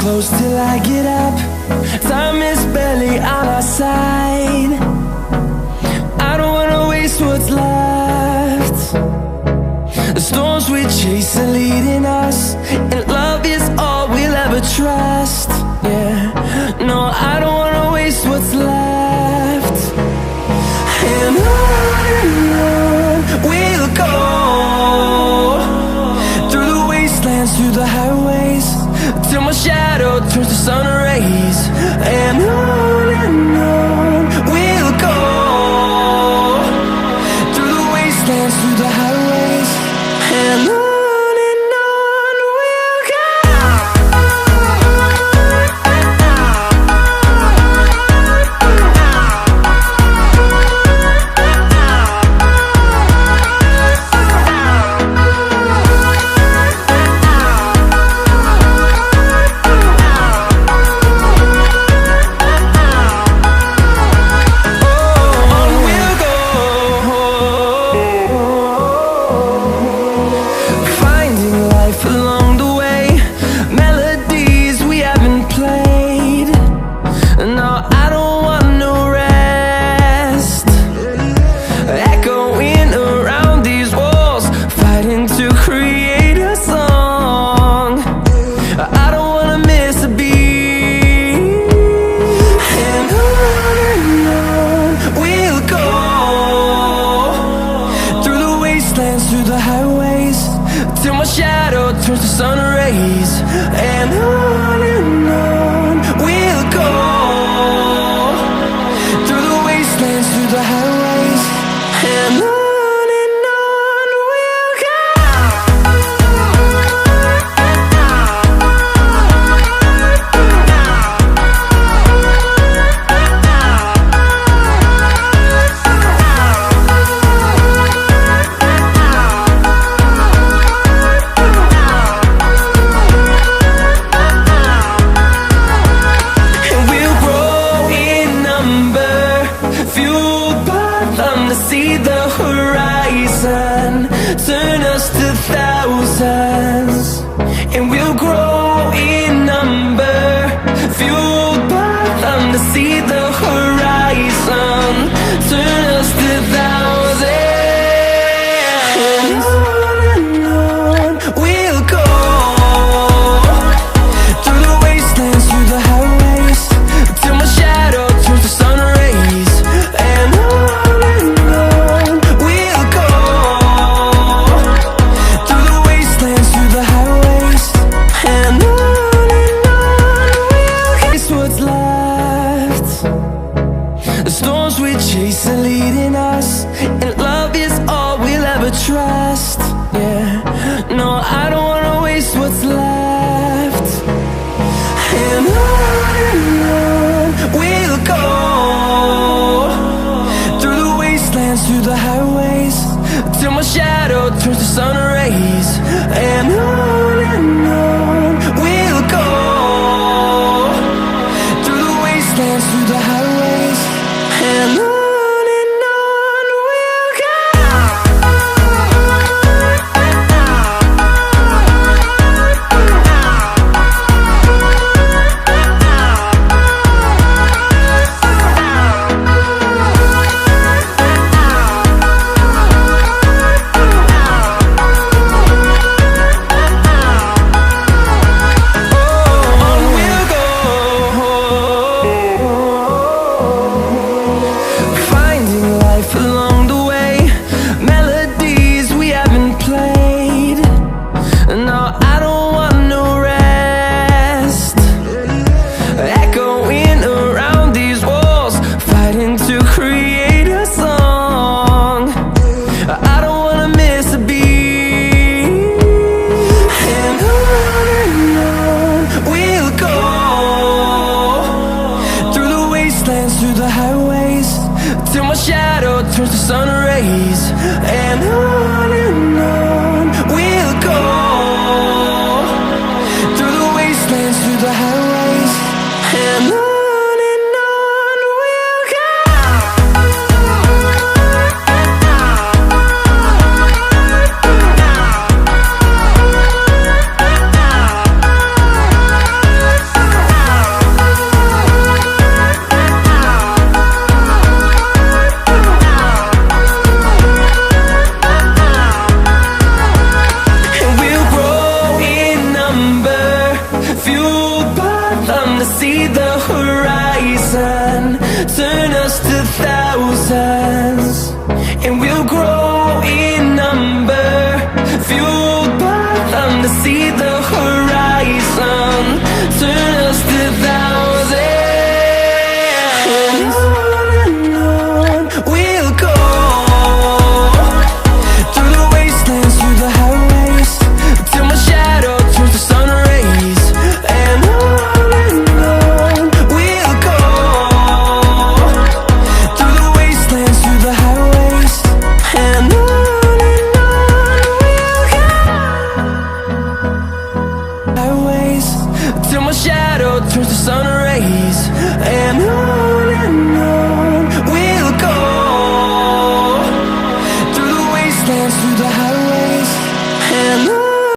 close till I get up. Time is barely on our side. I don't wanna waste what's left. The storms we chase are leading us, and love is all we'll ever trust. Yeah, no, I don't wanna waste what's left. And on we'll go, through the wastelands, through the highways, till my shadow turns to sun rays. And on we'll go, through the wastelands, through the highways, and on we'll go. Through the highways, till my shadow turns to sun rays. And on we'll go, through the wastelands, through the highways, and on we'll go. See the horizon, turn us to thousands, and we'll grow in number, fueled by them to see the horizon, turn us to thousands. And on we'll go, through the wastelands, through the highways, till my shadow turns to sun rays. And chase are leading us, and love is all we'll ever trust. Yeah, no, I don't wanna waste what's left. And on we'll go, through the wastelands, through the highways, till my shadow turns to sun rays. And on we'll go, through the wastelands, through the highways, and on. Through the highways, till my shadow turns to sun rays. And on